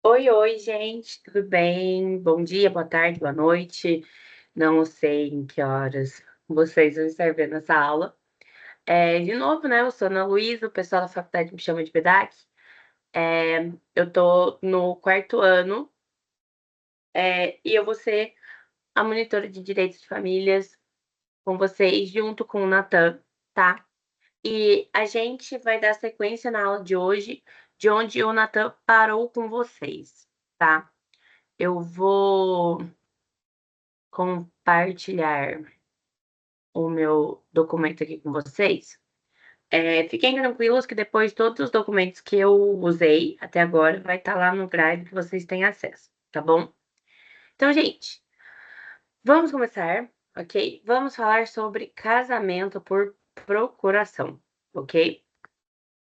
Oi, oi, gente, tudo bem? Bom dia, boa tarde, boa noite. Não sei em que horas vocês vão estar vendo essa aula. De novo, né? Eu sou Ana Luísa, o pessoal da faculdade me chama de PEDAC. Eu tô no quarto ano, e eu vou ser a monitora de direitos de famílias com vocês, junto com o Natan, tá? E a gente vai dar sequência na aula de hoje, de onde o Natan parou com vocês, tá? Eu vou compartilhar o meu documento aqui com vocês. Fiquem tranquilos que depois todos os documentos que eu usei até agora vai estar lá no Drive que vocês têm acesso, tá bom? Então, gente, vamos começar, ok? Vamos falar sobre casamento por procuração, ok?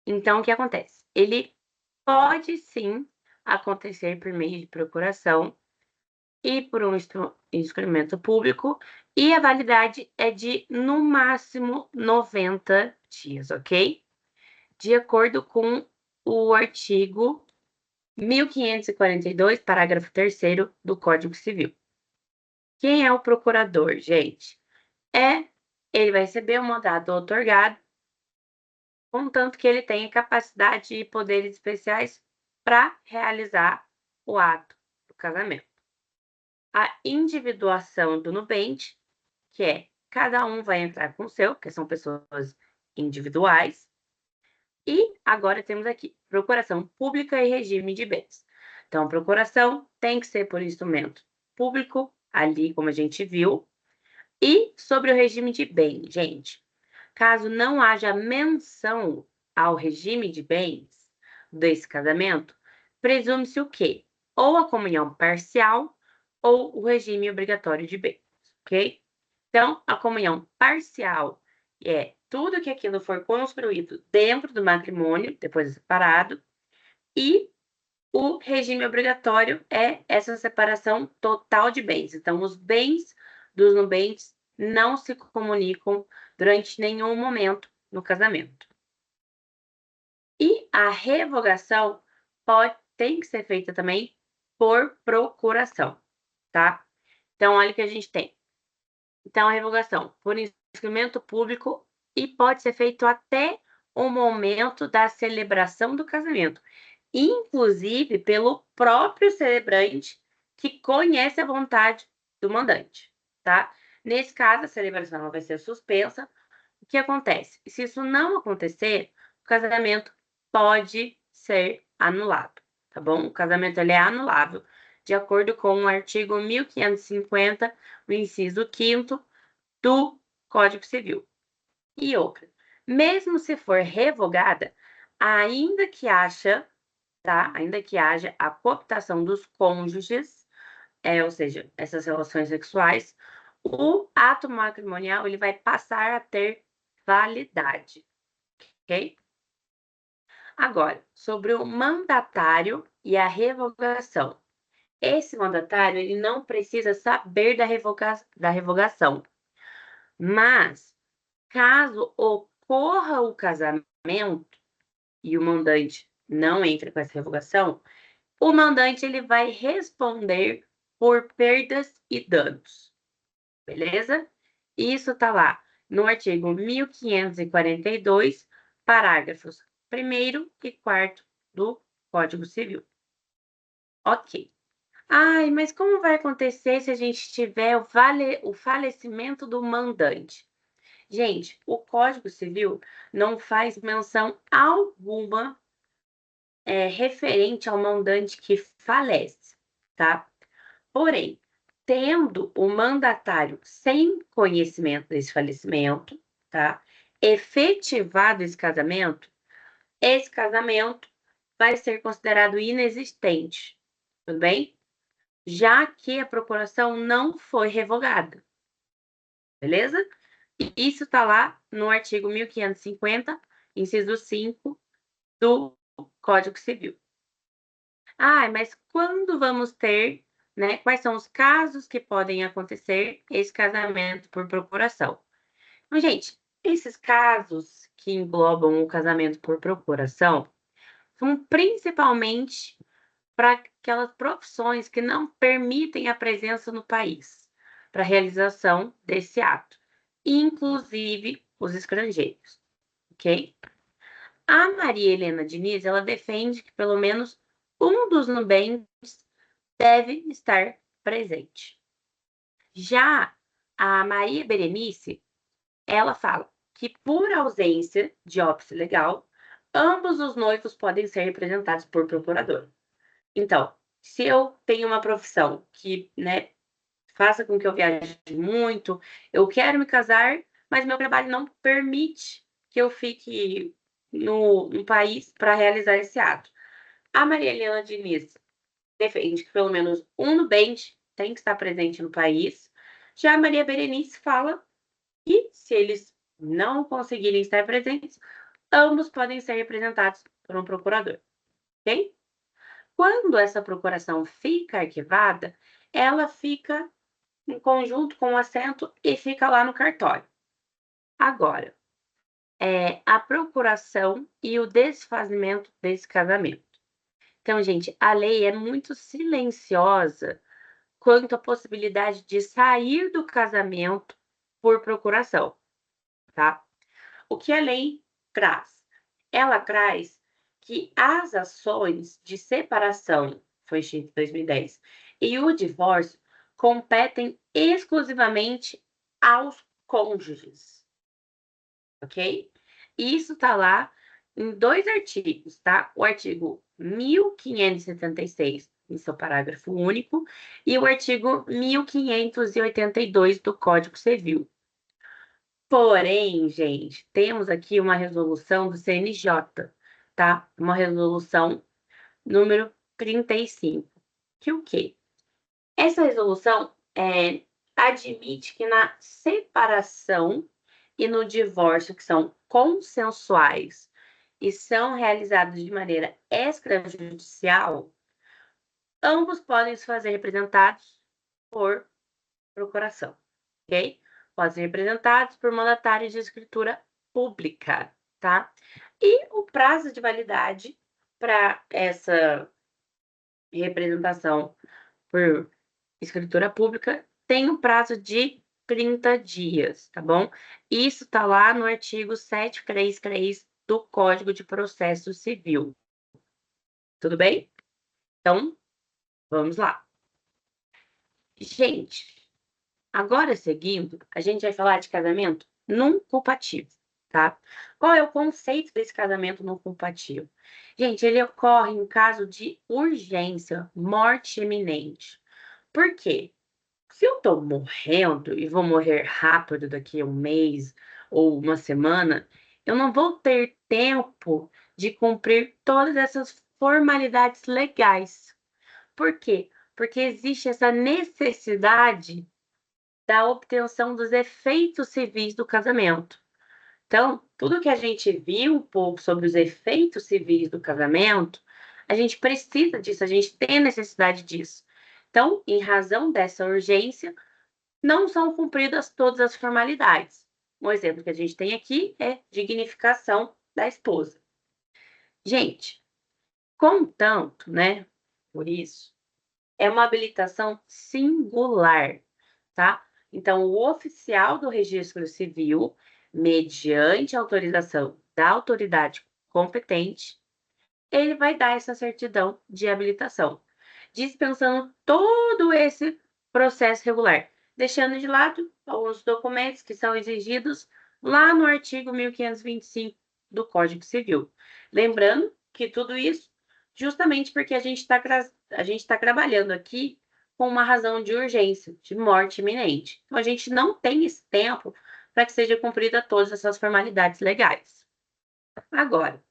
Então, o que acontece? Ele pode sim acontecer por meio de procuração e por um instrumento público, e a validade é de, no máximo, 90 dias, ok? De acordo com o artigo 1542, parágrafo 3º do Código Civil. Quem é o procurador, gente? Ele vai receber um mandado outorgado, contanto que ele tenha capacidade e poderes especiais para realizar o ato do casamento. A individuação do nubente, que é cada um vai entrar com o seu, que são pessoas individuais. E agora temos aqui procuração pública e regime de bens. Então, procuração tem que ser por instrumento público, ali como a gente viu. E sobre o regime de bem, gente, caso não haja menção ao regime de bens desse casamento, presume-se o quê? Ou a comunhão parcial ou o regime obrigatório de bens, ok? Então, a comunhão parcial é tudo que aquilo for construído dentro do matrimônio, depois é separado, e o regime obrigatório é essa separação total de bens. Então, os bens dos nubentes não se comunicam durante nenhum momento no casamento. E a revogação tem que ser feita também por procuração, tá? Então, olha o que a gente tem. Então, a revogação por instrumento público e pode ser feito até o momento da celebração do casamento, inclusive pelo próprio celebrante que conhece a vontade do mandante, tá? Nesse caso, a celebração vai ser suspensa. O que acontece? Se isso não acontecer, o casamento pode ser anulado, tá bom? O casamento ele é anulável de acordo com o artigo 1550, o inciso 5º do Código Civil. E outra, mesmo se for revogada, ainda que haja a coabitação dos cônjuges, ou seja, essas relações sexuais, o ato matrimonial ele vai passar a ter validade, ok? Agora, sobre o mandatário e a revogação. Esse mandatário ele não precisa saber da revogação, mas caso ocorra o casamento e o mandante não entre com essa revogação, o mandante ele vai responder por perdas e danos, beleza? Isso tá lá no artigo 1542, parágrafos 1º e 4º do Código Civil. Ok. Ai, mas como vai acontecer se a gente tiver o falecimento do mandante? Gente, o Código Civil não faz menção alguma referente ao mandante que falece, tá? Porém, tendo o mandatário sem conhecimento desse falecimento, tá? Efetivado esse casamento vai ser considerado inexistente, tudo bem? Já que a procuração não foi revogada, beleza? E isso está lá no artigo 1550, inciso 5 do Código Civil. Mas quando vamos ter, né? Quais são os casos que podem acontecer esse casamento por procuração? Então, gente, esses casos que englobam o casamento por procuração são principalmente para aquelas profissões que não permitem a presença no país para a realização desse ato, inclusive os estrangeiros, ok? A Maria Helena Diniz, ela defende que pelo menos um dos nubentes deve estar presente. Já a Maria Berenice, ela fala que por ausência de óbice legal, ambos os noivos podem ser representados por procurador. Então, se eu tenho uma profissão que, né, faça com que eu viaje muito, eu quero me casar, mas meu trabalho não permite que eu fique no país para realizar esse ato. A Maria Helena Diniz defende que pelo menos um nubente tem que estar presente no país. Já a Maria Berenice fala que, se eles não conseguirem estar presentes, ambos podem ser representados por um procurador, ok? Quando essa procuração fica arquivada, ela fica em conjunto com o assento e fica lá no cartório. Agora, a procuração e o desfazimento desse casamento. Então, gente, a lei é muito silenciosa quanto à possibilidade de sair do casamento por procuração, tá? O que a lei traz? Ela traz que as ações de separação, foi extinto em 2010, e o divórcio competem exclusivamente aos cônjuges, ok? E isso está lá em 2 artigos, tá? O artigo 1576, em seu parágrafo único, e o artigo 1582 do Código Civil. Porém, gente, temos aqui uma resolução do CNJ, tá? Uma resolução número 35. Que o quê? Essa resolução admite que na separação e no divórcio, que são consensuais e são realizados de maneira extrajudicial, ambos podem se fazer representados por procuração, ok? Podem ser representados por mandatários de escritura pública, tá? E o prazo de validade para essa representação por escritura pública tem um prazo de 30 dias, tá bom? Isso tá lá no artigo 733 do Código de Processo Civil. Tudo bem? Então, vamos lá. Gente, agora seguindo, a gente vai falar de casamento não culpativo, tá? Qual é o conceito desse casamento não culpativo? Gente, ele ocorre em caso de urgência, morte iminente. Por quê? Se eu tô morrendo e vou morrer rápido daqui a um mês ou uma semana, eu não vou ter tempo de cumprir todas essas formalidades legais. Por quê? Porque existe essa necessidade da obtenção dos efeitos civis do casamento. Então, tudo que a gente viu um pouco sobre os efeitos civis do casamento, a gente precisa disso, a gente tem necessidade disso. Então, em razão dessa urgência, não são cumpridas todas as formalidades. Um exemplo que a gente tem aqui é dignificação da esposa. Gente, contanto, né, por isso, é uma habilitação singular, tá? Então, o oficial do registro civil, mediante autorização da autoridade competente, ele vai dar essa certidão de habilitação, dispensando todo esse processo regular, deixando de lado os documentos que são exigidos lá no artigo 1525 do Código Civil. Lembrando que tudo isso justamente porque a gente está trabalhando aqui com uma razão de urgência, de morte iminente. Então, a gente não tem esse tempo para que seja cumprida todas essas formalidades legais. Agora,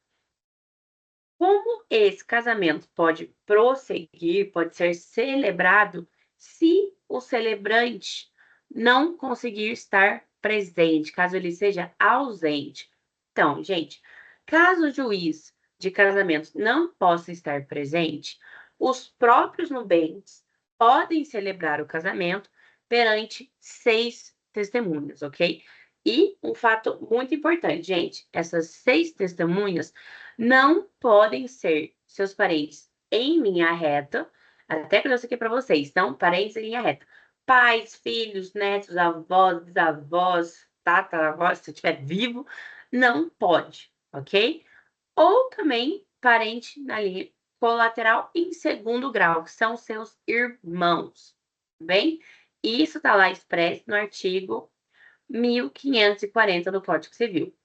como esse casamento pode prosseguir, pode ser celebrado, se o celebrante não conseguir estar presente, caso ele seja ausente? Então, gente, caso o juiz de casamento não possa estar presente, os próprios nubentes podem celebrar o casamento perante 6 testemunhas, ok? E um fato muito importante, gente, essas 6 testemunhas não podem ser seus parentes em linha reta, até que eu trouxe aqui para vocês, então, parentes em linha reta. Pais, filhos, netos, avós, bisavós, tataravós, se estiver vivo, não pode, ok? Ou também parente na linha colateral em segundo grau, que são seus irmãos, bem? Isso está lá expresso no artigo 1540 do Código Civil.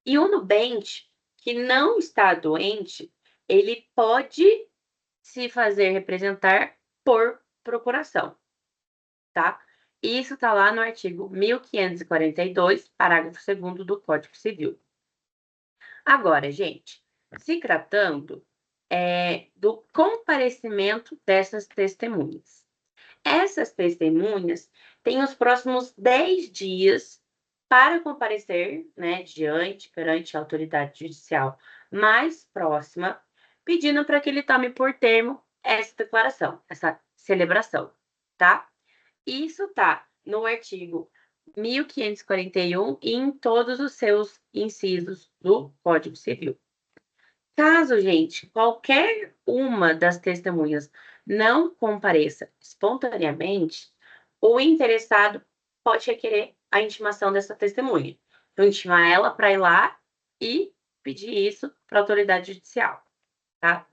E o nubente que não está doente, ele pode se fazer representar por procuração, tá? Isso está lá no artigo 1542, parágrafo 2º do Código Civil. Agora, gente, se tratando do comparecimento dessas testemunhas. Essas testemunhas têm os próximos 10 dias para comparecer, né, perante a autoridade judicial mais próxima, pedindo para que ele tome por termo essa declaração, essa celebração, tá? Isso tá no artigo 1541 e em todos os seus incisos do Código Civil. Caso, gente, qualquer uma das testemunhas não compareça espontaneamente, o interessado pode requerer a intimação dessa testemunha. Então, intimar ela para ir lá e pedir isso para a autoridade judicial, tá?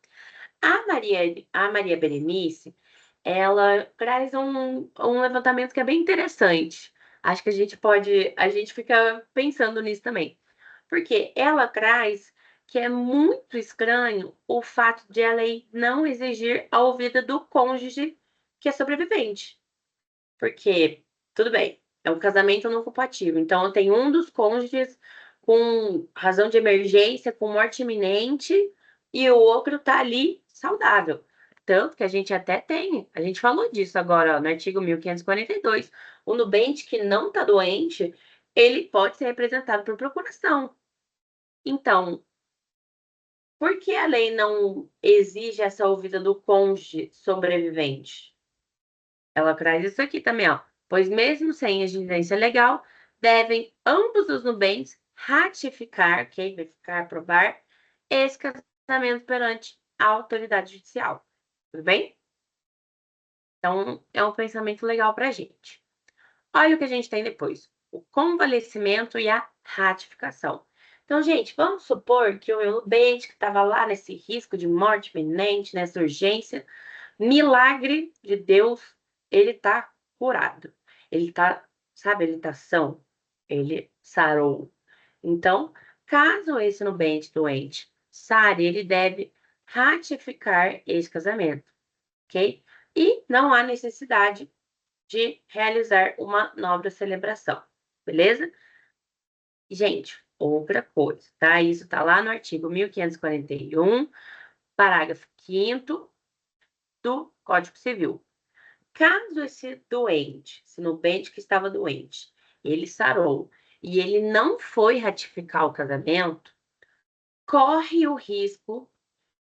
A Maria Berenice, ela traz um levantamento que é bem interessante. Acho que a gente fica pensando nisso também. Porque ela traz que é muito estranho o fato de a lei não exigir a ouvida do cônjuge que é sobrevivente. Porque, tudo bem, é um casamento não compatível. Então, tem um dos cônjuges com razão de emergência, com morte iminente, e o outro tá ali saudável. Tanto que a gente até tem, a gente falou disso agora, ó, no artigo 1542. O nubente que não tá doente, ele pode ser representado por procuração. Então, por que a lei não exige essa ouvida do cônjuge sobrevivente? Ela traz isso aqui também, ó. Pois mesmo sem exigência legal, devem ambos os nubentes ratificar, ok? Verificar, aprovar esse casamento perante a autoridade judicial. Tudo bem? Então, é um pensamento legal para a gente. Olha o que a gente tem depois: o convalescimento e a ratificação. Então, gente, vamos supor que o meu nubente, que estava lá nesse risco de morte iminente, nessa urgência, milagre de Deus, ele tá curado. Ele tá, sabe, ele tá são. Ele sarou. Então, caso esse nubente doente sare, ele deve ratificar esse casamento, ok? E não há necessidade de realizar uma nova celebração, beleza? Gente, outra coisa, tá? Isso tá lá no artigo 1541, parágrafo 5º do Código Civil. Caso esse nubente que estava doente, ele sarou e ele não foi ratificar o casamento, corre o risco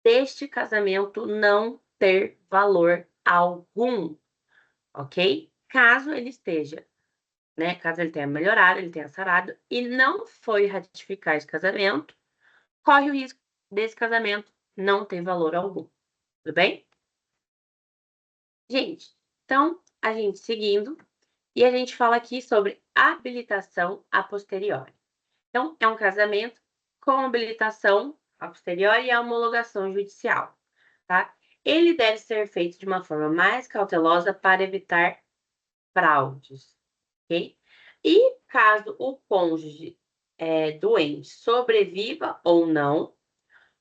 deste casamento não ter valor algum, ok? Caso ele esteja, né? Caso ele tenha melhorado, ele tenha sarado e não foi ratificar esse casamento, corre o risco desse casamento não ter valor algum, tudo bem? Gente, então, a gente seguindo, e a gente fala aqui sobre habilitação a posteriori. Então, é um casamento com habilitação a posteriori e a homologação judicial, tá? Ele deve ser feito de uma forma mais cautelosa para evitar fraudes, ok? E caso o cônjuge doente sobreviva ou não,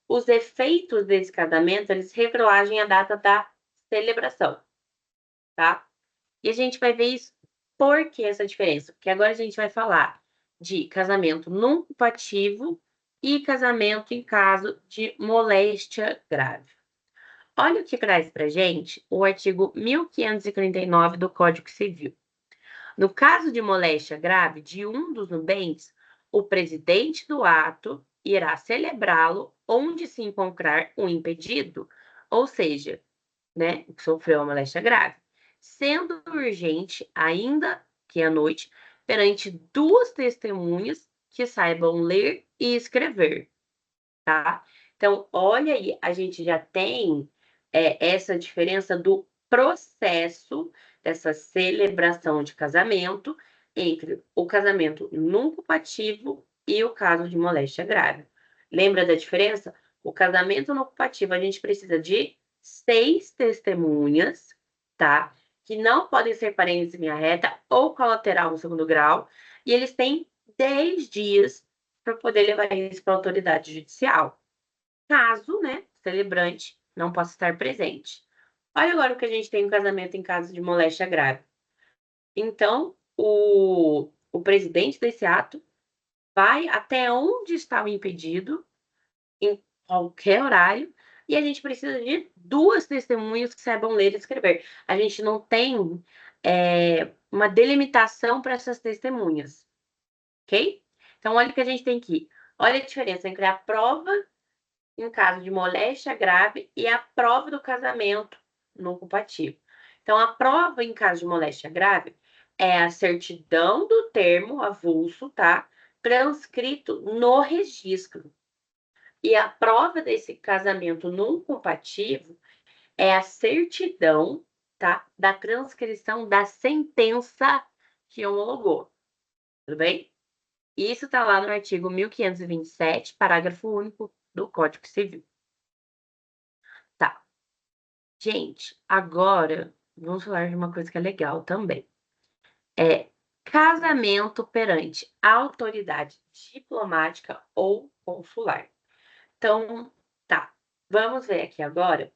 os efeitos desse casamento, eles retroagem à data da celebração, tá? E a gente vai ver isso. Por que essa diferença? Porque agora a gente vai falar de casamento não compatível e casamento em caso de moléstia grave. Olha o que traz para gente o artigo 1539 do Código Civil. No caso de moléstia grave de um dos nubentes, o presidente do ato irá celebrá-lo onde se encontrar o impedido, ou seja, né, que sofreu uma moléstia grave, sendo urgente, ainda que à noite, perante duas testemunhas que saibam ler e escrever, tá? Então, olha aí, a gente já tem é essa diferença do processo dessa celebração de casamento entre o casamento não culpativo e o caso de moléstia grave. Lembra da diferença? O casamento não culpativo, a gente precisa de 6 testemunhas, tá? Que não podem ser parentes em linha reta ou colateral no segundo grau, e eles têm 10 dias para poder levar isso para a autoridade judicial. Caso, né, o celebrante não possa estar presente. Olha agora o que a gente tem no casamento em caso de moléstia grave. Então, o presidente desse ato vai até onde está o impedido, em qualquer horário, e a gente precisa de 2 testemunhas que saibam ler e escrever. A gente não tem uma delimitação para essas testemunhas, ok? Então, olha o que a gente tem aqui. Olha a diferença entre a prova em caso de moléstia grave e a prova do casamento não culpativo. Então, a prova em caso de moléstia grave é a certidão do termo avulso, tá? Transcrito no registro. E a prova desse casamento não culpativo é a certidão, tá? Da transcrição da sentença que homologou. Tudo bem? Isso está lá no artigo 1527, parágrafo único do Código Civil. Tá. Gente, agora vamos falar de uma coisa que é legal também. É casamento perante autoridade diplomática ou consular. Então, tá. Vamos ver aqui agora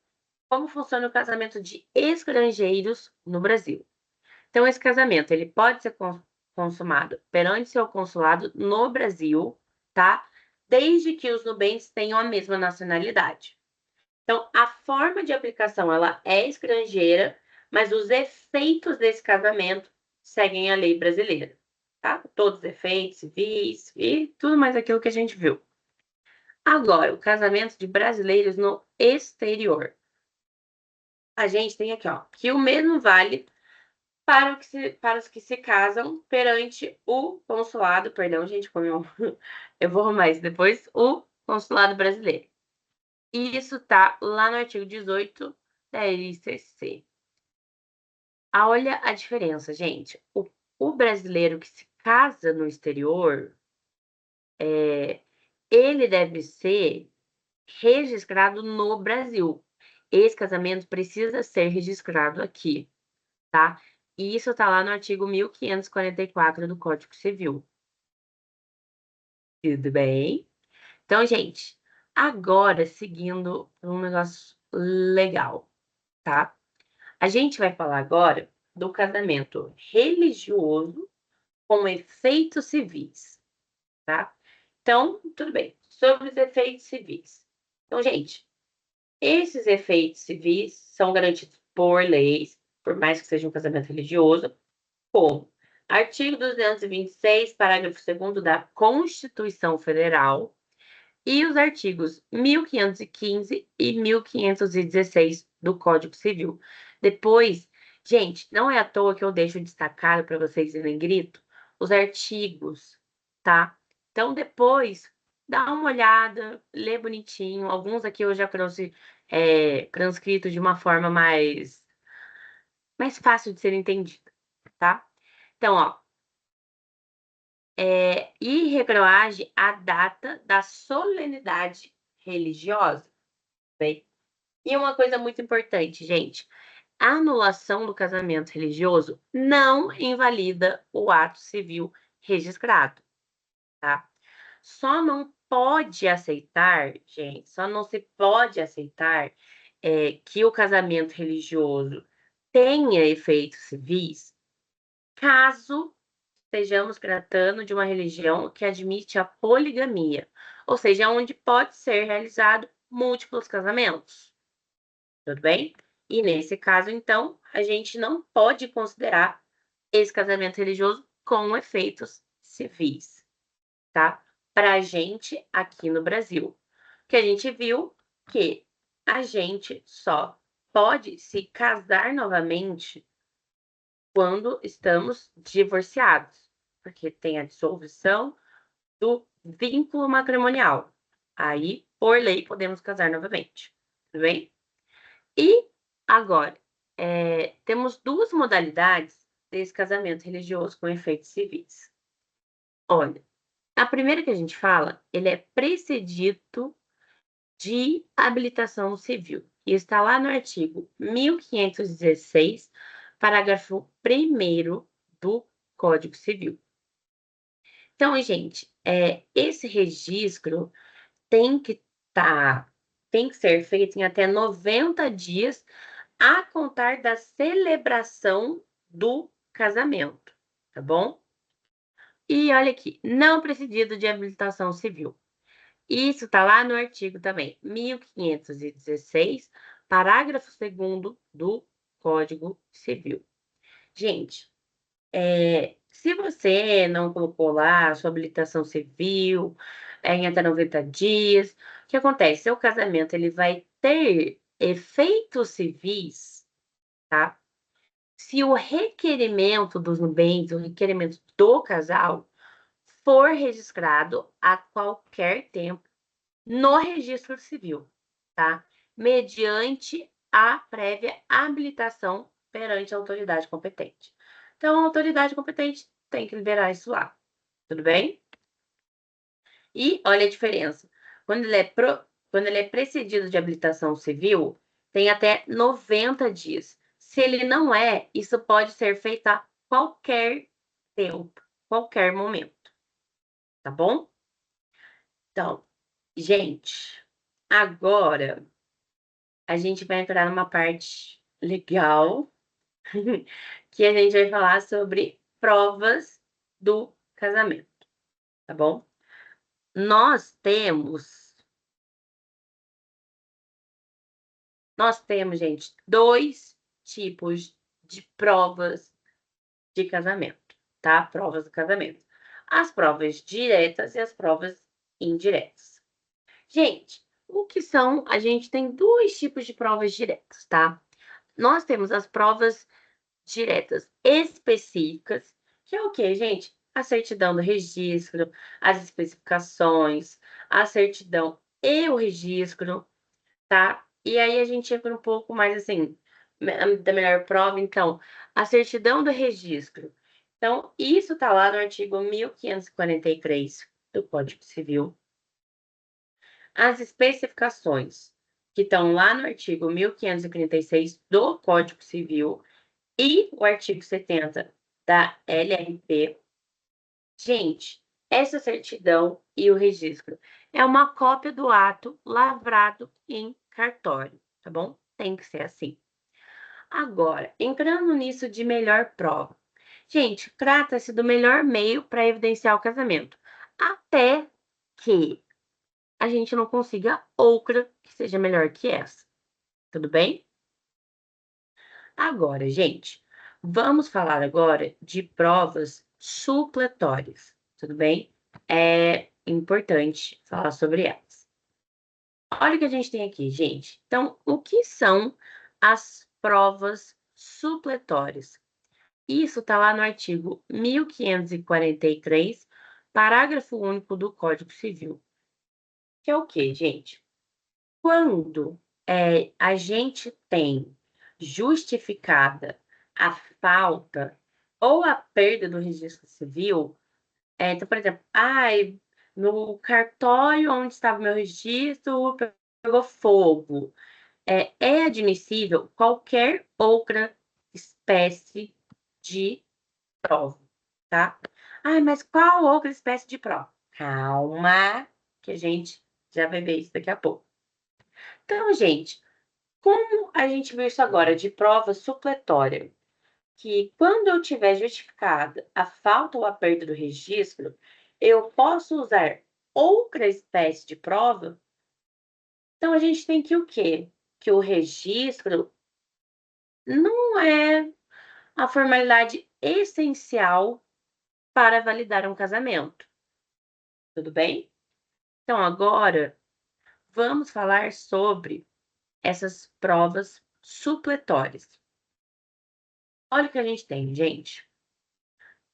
como funciona o casamento de estrangeiros no Brasil. Então, esse casamento ele pode ser consumado perante seu consulado no Brasil, tá? Desde que os nubentes tenham a mesma nacionalidade. Então, a forma de aplicação ela é estrangeira, mas os efeitos desse casamento seguem a lei brasileira, tá? Todos os efeitos civis e tudo mais aquilo que a gente viu. Agora, o casamento de brasileiros no exterior. A gente tem aqui, ó, que o mesmo vale para os que se casam perante o consulado, perdão, gente, como eu vou arrumar isso depois, o consulado brasileiro. E isso tá lá no artigo 18 da LCC. Olha a diferença, gente. O brasileiro que se casa no exterior, ele deve ser registrado no Brasil. Esse casamento precisa ser registrado aqui, tá? E isso tá lá no artigo 1544 do Código Civil. Tudo bem? Então, gente, agora seguindo um negócio legal, tá? A gente vai falar agora do casamento religioso com efeitos civis, tá? Então, tudo bem. Sobre os efeitos civis. Então, gente, esses efeitos civis são garantidos por leis, por mais que seja um casamento religioso, como artigo 226, parágrafo 2º da Constituição Federal e os artigos 1515 e 1516 do Código Civil. Depois, gente, não é à toa que eu deixo destacado para vocês em negrito os artigos, tá? Então, depois, dá uma olhada, lê bonitinho. Alguns aqui eu já trouxe transcrito de uma forma mais fácil de ser entendida, tá? Então, ó, e retroage a data da solenidade religiosa. Bem, e uma coisa muito importante, gente, a anulação do casamento religioso não invalida o ato civil registrado, tá? Só não pode aceitar, gente, só não se pode aceitar que o casamento religioso tenha efeitos civis caso estejamos tratando de uma religião que admite a poligamia, ou seja, onde pode ser realizado múltiplos casamentos. Tudo bem? E nesse caso, então, a gente não pode considerar esse casamento religioso com efeitos civis, tá? Para a gente aqui no Brasil. Que a gente viu que a gente só pode se casar novamente quando estamos divorciados, porque tem a dissolução do vínculo matrimonial. Aí, por lei, podemos casar novamente. Tudo bem? E agora, temos duas modalidades desse casamento religioso com efeitos civis. Olha, a primeira que a gente fala, ele é precedido de habilitação civil. E está lá no artigo 1516, parágrafo 1º do Código Civil. Então, gente, esse registro tem que tem que ser feito em até 90 dias a contar da celebração do casamento, tá bom? E olha aqui, não precedido de habilitação civil. Isso está lá no artigo também, 1516, parágrafo 2º do Código Civil. Gente, se você não colocou lá a sua habilitação civil em até 90 dias, o que acontece? Seu casamento ele vai ter efeitos civis, tá? Se o requerimento dos bens, o requerimento do casal, for registrado a qualquer tempo no registro civil, tá? Mediante a prévia habilitação perante a autoridade competente. Então, a autoridade competente tem que liberar isso lá, tudo bem? E olha a diferença. Quando ele é precedido de habilitação civil, tem até 90 dias. Se ele não é, isso pode ser feito a qualquer tempo, qualquer momento, tá bom? Então, gente, agora a gente vai entrar numa parte legal, que a gente vai falar sobre provas do casamento, tá bom? Nós temos, gente, dois tipos de provas de casamento, tá? Provas do casamento. As provas diretas e as provas indiretas. Gente, o que são? A gente tem dois tipos de provas diretas, tá? Nós temos as provas diretas específicas, que é o quê, gente? A certidão do registro, as especificações, a certidão e o registro, tá? E aí a gente entra um pouco mais assim, da melhor prova, então, a certidão do registro. Então, isso tá lá no artigo 1543 do Código Civil. As especificações, que estão lá no artigo 1536 do Código Civil, e o artigo 70 da LRP. Gente, essa certidão e o registro é uma cópia do ato lavrado em cartório, tá bom? Tem que ser assim. Agora, entrando nisso de melhor prova. Gente, trata-se do melhor meio para evidenciar o casamento, até que a gente não consiga outra que seja melhor que essa. Tudo bem? Agora, gente, vamos falar agora de provas supletórias, tudo bem? É importante falar sobre elas. Olha o que a gente tem aqui, gente. Então, o que são as provas supletórias? Isso está lá no artigo 1543, parágrafo único do Código Civil. Que é o quê, gente? Quando a gente tem justificada a falta ou a perda do registro civil, então, por exemplo, no cartório onde estava o meu registro pegou fogo. É admissível qualquer outra espécie de prova, tá? Mas qual outra espécie de prova? Calma, que a gente já vai ver isso daqui a pouco. Então, gente, como a gente viu isso agora de prova supletória, que quando eu tiver justificada a falta ou a perda do registro, eu posso usar outra espécie de prova, então a gente tem que o quê? Que o registro não é a formalidade essencial para validar um casamento. Tudo bem? Então, agora, vamos falar sobre essas provas supletórias. Olha o que a gente tem, gente.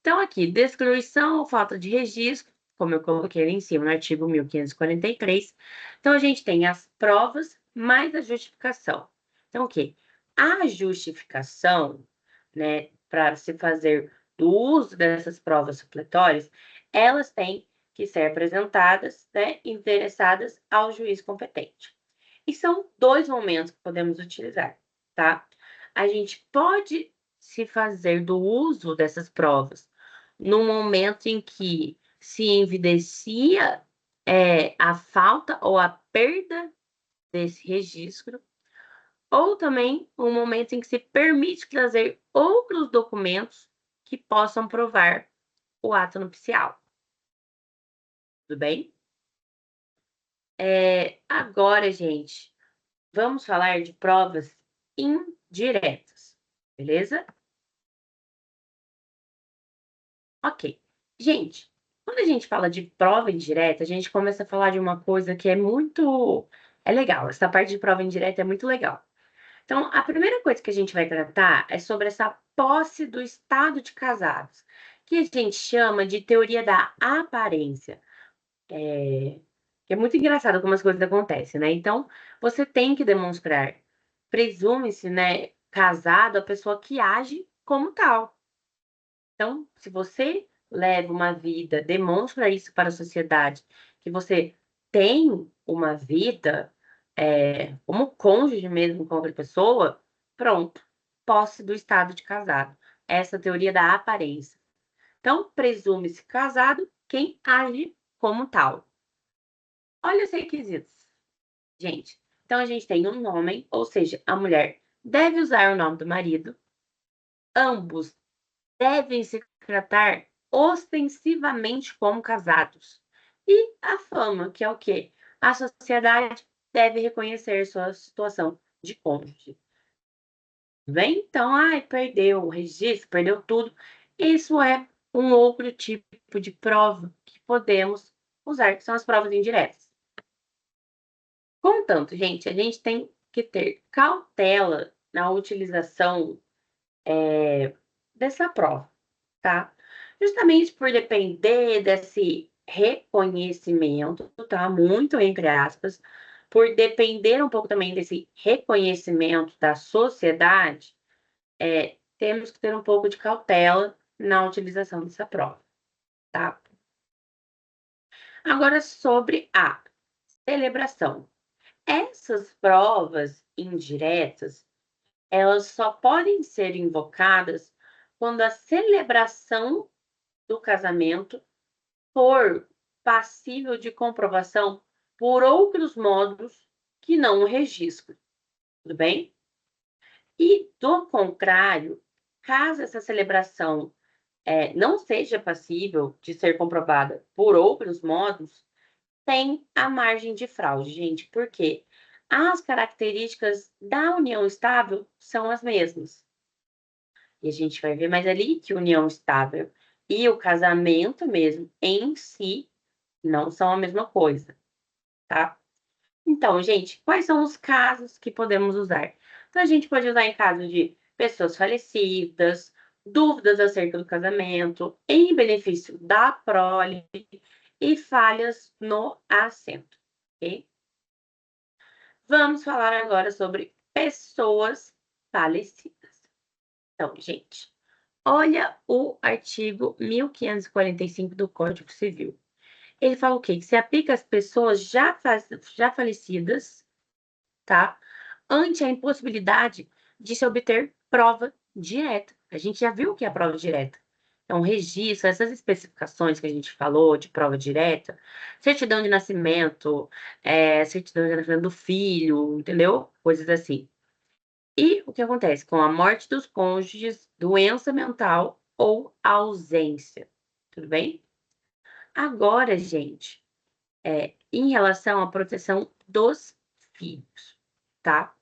Então, aqui, destruição ou falta de registro, como eu coloquei ali em cima no artigo 1543. Então, a gente tem as provas mais a justificação. Então, o quê? A justificação, né, para se fazer do uso dessas provas supletórias, elas têm que ser apresentadas, né, endereçadas ao juiz competente. E são 2 momentos que podemos utilizar, tá? A gente pode se fazer do uso dessas provas no momento em que se evidencia, a falta ou a perda desse registro, ou também um momento em que se permite trazer outros documentos que possam provar o ato nupcial. Tudo bem? Agora, gente, vamos falar de provas indiretas, beleza? Ok. Gente, quando a gente fala de prova indireta, a gente começa a falar de uma coisa que é legal. Essa parte de prova indireta é muito legal. Então, a primeira coisa que a gente vai tratar é sobre essa posse do estado de casados, que a gente chama de teoria da aparência. Que é muito engraçado como as coisas acontecem, né? Então, você tem que demonstrar, presume-se, né, casado a pessoa que age como tal. Então, se você leva uma vida, demonstra isso para a sociedade, que você tem uma vida, como cônjuge mesmo com outra pessoa, pronto, posse do estado de casado. Essa teoria da aparência. Então, presume-se casado quem age como tal. Olha os requisitos, gente. Então, a gente tem um homem, ou seja, a mulher deve usar o nome do marido, ambos devem se tratar ostensivamente como casados. E a fama, que é o quê? A sociedade deve reconhecer sua situação de cônjuge. Vem então, ai, perdeu o registro, perdeu tudo. Isso é um outro tipo de prova que podemos usar, que são as provas indiretas. Contanto, gente, a gente tem que ter cautela na utilização dessa prova, tá? Justamente por depender desse reconhecimento, tá? Muito entre aspas, por depender um pouco também desse reconhecimento da sociedade, temos que ter um pouco de cautela na utilização dessa prova, tá? Agora, sobre a celebração. Essas provas indiretas, elas só podem ser invocadas quando a celebração do casamento for passível de comprovação por outros modos que não o registro, tudo bem? E, do contrário, caso essa celebração não seja passível de ser comprovada por outros modos, tem a margem de fraude, gente, porque as características da união estável são as mesmas. E a gente vai ver mais ali que união estável e o casamento mesmo em si não são a mesma coisa, tá? Então, gente, quais são os casos que podemos usar? Então, a gente pode usar em caso de pessoas falecidas, dúvidas acerca do casamento, em benefício da prole e falhas no assento, ok? Vamos falar agora sobre pessoas falecidas. Então, gente, olha o artigo 1545 do Código Civil. Ele fala o quê? Que se aplica às pessoas já falecidas, tá? Ante a impossibilidade de se obter prova direta. A gente já viu o que é a prova direta. Então, registro, essas especificações que a gente falou de prova direta, certidão de nascimento, certidão de nascimento do filho, entendeu? Coisas assim. E o que acontece com a morte dos cônjuges, doença mental ou ausência, tudo bem? Agora, gente, em relação à proteção dos filhos, tá?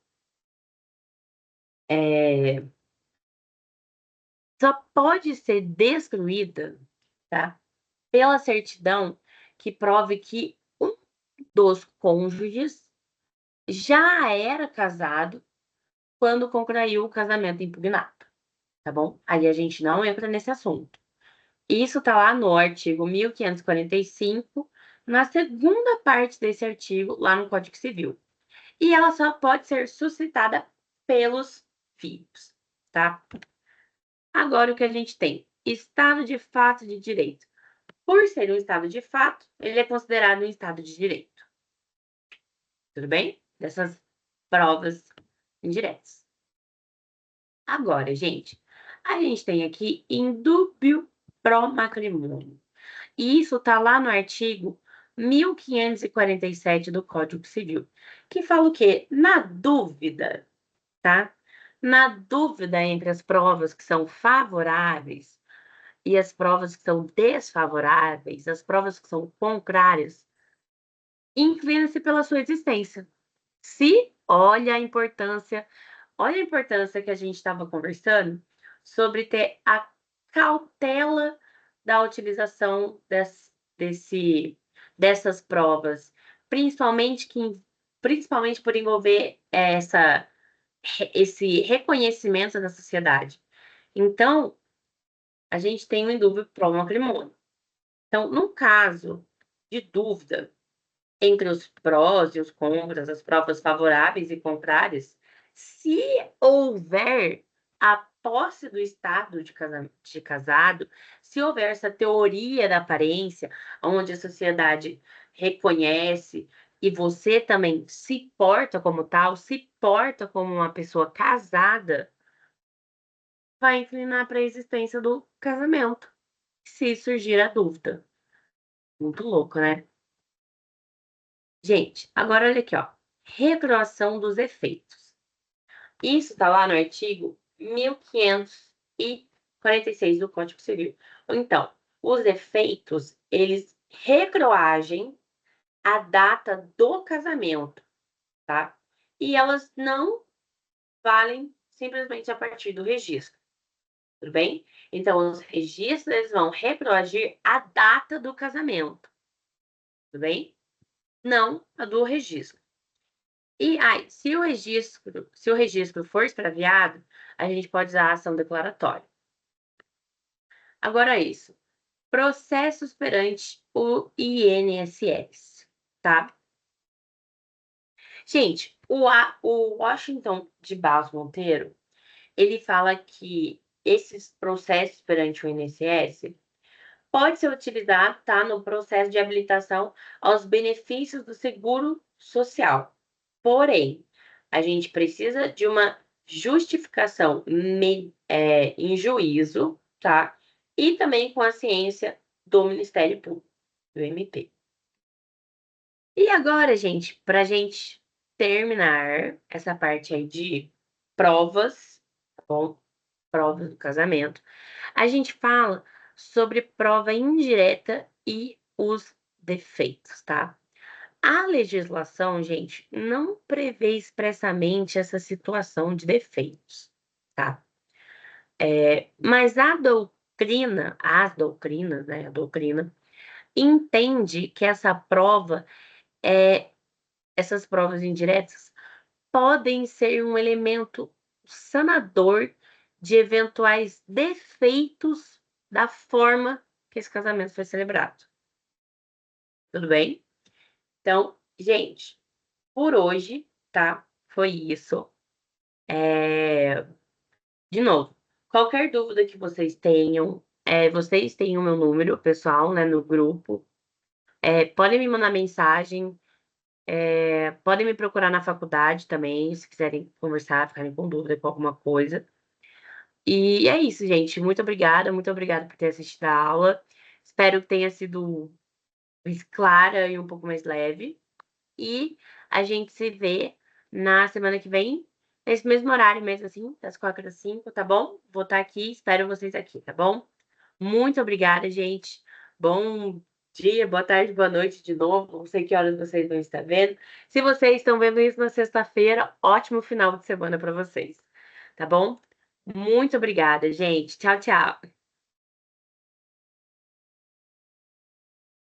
É, só pode ser destruída, tá? Pela certidão que prove que um dos cônjuges já era casado quando concluiu o casamento impugnado, tá bom? Aí a gente não entra nesse assunto. Isso tá lá no artigo 1545, na segunda parte desse artigo, lá no Código Civil. E ela só pode ser suscitada pelos filhos, tá? Agora, o que a gente tem? Estado de fato de direito. Por ser um estado de fato, ele é considerado um estado de direito. Tudo bem? Dessas provas indiretas. Agora, gente, a gente tem aqui indúbio pro matrimônio. E isso tá lá no artigo 1547 do Código Civil, que fala o quê? Na dúvida, tá? Na dúvida entre as provas que são favoráveis e as provas que são desfavoráveis, as provas que são contrárias, inclina-se pela sua existência. Se olha a importância que a gente estava conversando sobre ter a cautela da utilização dessas provas, principalmente por envolver esse reconhecimento da sociedade. Então, a gente tem o indúbio pro matrimônio. Então, no caso de dúvida entre os prós e os contras, as provas favoráveis e contrárias, se houver a posse do estado de casado, se houver essa teoria da aparência, onde a sociedade reconhece e você também se porta como tal, se porta como uma pessoa casada, vai inclinar para a existência do casamento, se surgir a dúvida. Muito louco, né? Gente, agora olha aqui, ó. Retroação dos efeitos. Isso está lá no artigo 1546 do Código Civil. Então, os efeitos, eles retroagem a data do casamento, tá? E elas não valem simplesmente a partir do registro, tudo bem? Então, os registros, eles vão retroagir a data do casamento, tudo bem? Não a do registro. E aí, se o registro for extraviado, a gente pode usar a ação declaratória. Agora isso, processos perante o INSS, tá? Gente, o Washington de Barros Monteiro, ele fala que esses processos perante o INSS pode ser utilizado, tá, no processo de habilitação aos benefícios do seguro social. Porém, a gente precisa de uma justificação em juízo, tá? E também com a ciência do Ministério Público, do MP. E agora, gente, para a gente terminar essa parte aí de provas, tá bom? Provas do casamento, a gente fala sobre prova indireta e os defeitos, tá? A legislação, gente, não prevê expressamente essa situação de defeitos, tá? Mas a doutrina entende que essas provas indiretas podem ser um elemento sanador de eventuais defeitos da forma que esse casamento foi celebrado. Tudo bem? Então, gente, por hoje, tá? Foi isso. De novo, qualquer dúvida que vocês tenham, vocês têm o meu número pessoal, né, no grupo. Podem me mandar mensagem, podem me procurar na faculdade também, se quiserem conversar, ficarem com dúvida com alguma coisa. E é isso, gente. Muito obrigada por ter assistido a aula. Espero que tenha sido mais clara e um pouco mais leve. E a gente se vê na semana que vem, nesse mesmo horário mesmo assim, das 4 às 5, tá bom? Vou estar aqui, espero vocês aqui, tá bom? Muito obrigada, gente. Bom dia, boa tarde, boa noite de novo. Não sei que horas vocês vão estar vendo. Se vocês estão vendo isso na sexta-feira, ótimo final de semana para vocês, tá bom? Muito obrigada, gente. Tchau, tchau.